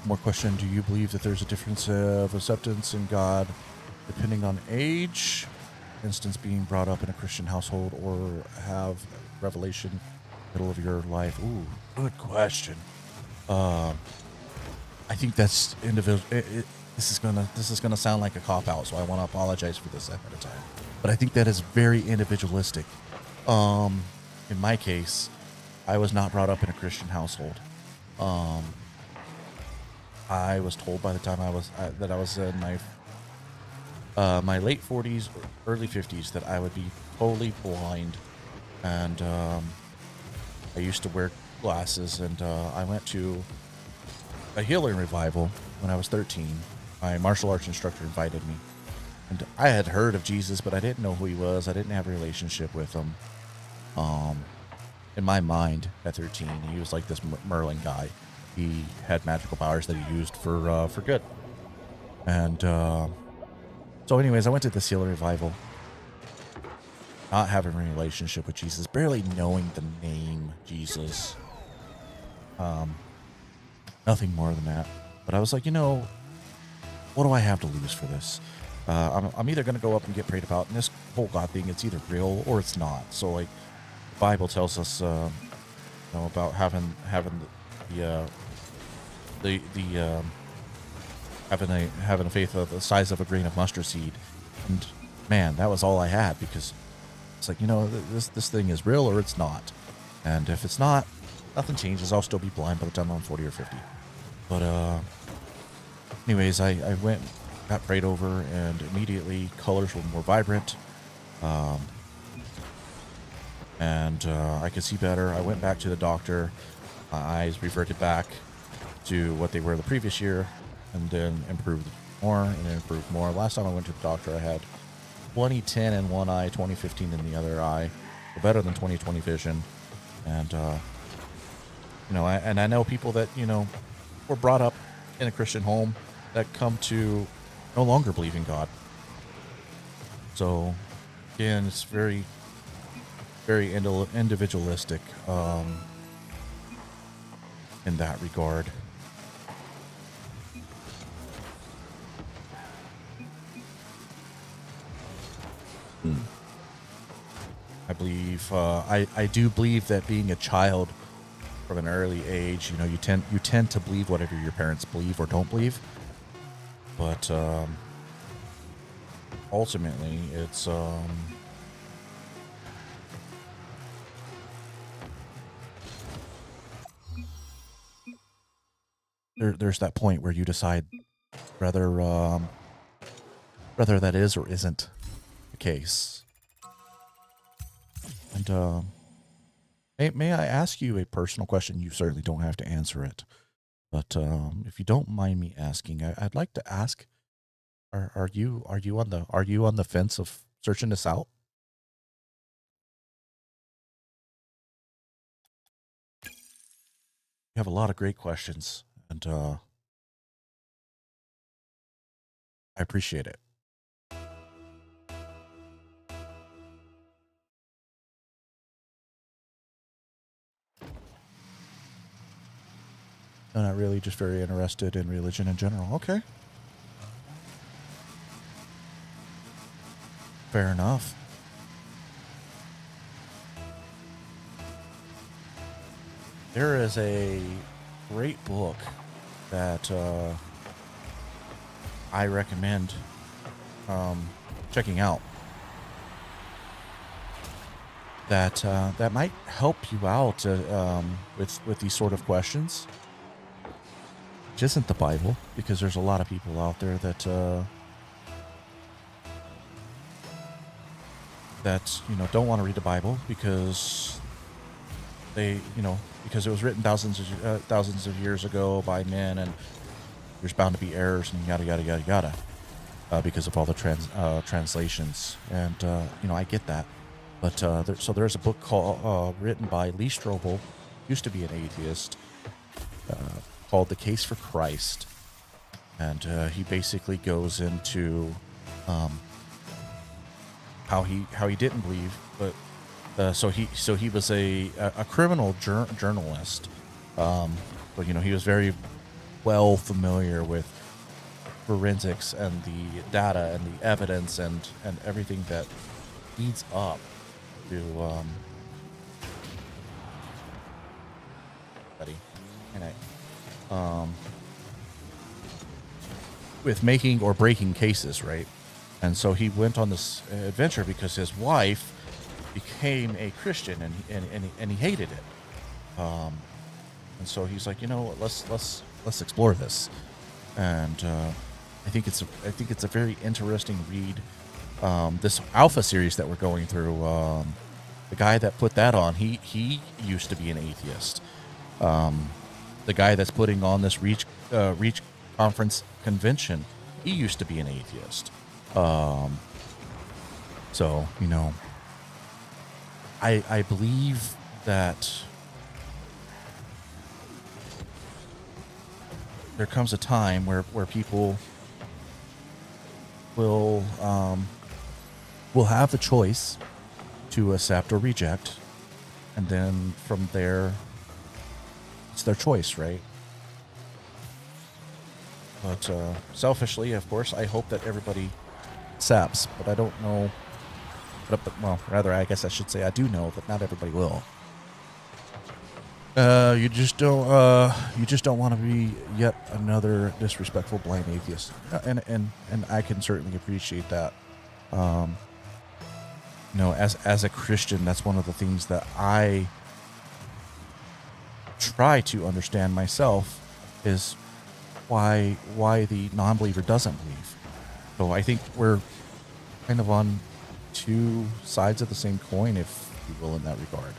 More question: do you believe that there's a difference of acceptance in God depending on age? Instance, being brought up in a Christian household or have revelation middle of your life. Ooh, good question. I think that's individual. This is gonna sound like a cop out, so I want to apologize for this ahead of time. But I think that is very individualistic. In my case, I was not brought up in a Christian household. I was told by the time that I was in my late 40s, early 50s, that I would be totally blind, and I used to wear glasses, and I went to a healing revival when I was 13. My martial arts instructor invited me, and I had heard of Jesus, but I didn't know who he was. I didn't have a relationship with him. In my mind, at 13, he was like this Merlin guy. He had magical powers that he used for good. And so anyways, I went to the healing revival, not having a relationship with Jesus, barely knowing the name Jesus. Nothing more than that. But I was like, what do I have to lose for this? I'm either going to go up and get prayed about, and this whole God thing, it's either real or it's not. So, like, the Bible tells us, about having having a faith of the size of a grain of mustard seed. And man, that was all I had, because it's like, this thing is real or it's not. And if it's not, nothing changes. I'll still be blind by the time I'm 40 or 50. But anyways, I went, got prayed over, and immediately colors were more vibrant. And I could see better. I went back to the doctor. My eyes reverted back to what they were the previous year, and then improved more and then improved more. Last time I went to the doctor, I had 20/10 in one eye, 20/15 in the other eye. So better than 20/20 vision. And I know people that were brought up in a Christian home that come to no longer believe in God. So again, it's very, very individualistic in that regard. I believe I do believe that being a child from an early age, you tend to believe whatever your parents believe or don't believe. But ultimately, it's there's that point where you decide whether that is or isn't the case. And may I ask you a personal question? You certainly don't have to answer it, but if you don't mind me asking, I'd like to ask: Are you on the fence of searching this out? You have a lot of great questions, and I appreciate it. No, not really. Just very interested in religion in general. Okay, fair enough. There is a great book that I recommend checking out. That might help you out with these sort of questions. Which isn't the Bible, because there's a lot of people out there that don't want to read the Bible because because it was written thousands of years ago by men, and there's bound to be errors and yada yada yada yada because of all the translations. And I get that, but there's a book written by Lee Strobel, used to be an atheist, called The Case for Christ, and he basically goes into how he didn't believe, but so he was a criminal journalist, but he was very well familiar with forensics and the data and the evidence and everything that leads up to and with making or breaking cases, right? And so he went on this adventure because his wife became a Christian and he hated it. And so he's like, you know, let's explore this. And I think it's a very interesting read. This Alpha series that we're going through, the guy that put that on, he used to be an atheist. The guy that's putting on this Reach conference convention, he used to be an atheist. So, you know, I believe that there comes a time where people will have the choice to accept or reject, and then from there, it's their choice, right? But selfishly, of course, I hope that everybody accepts, but I don't know. But well, rather, I guess I should say I do know that not everybody will. You just don't want to be yet another disrespectful blind atheist, and I can certainly appreciate that. You know, as a Christian, that's one of the things that I try to understand myself is why the non-believer doesn't believe. So I think we're kind of on two sides of the same coin, if you will, in that regard.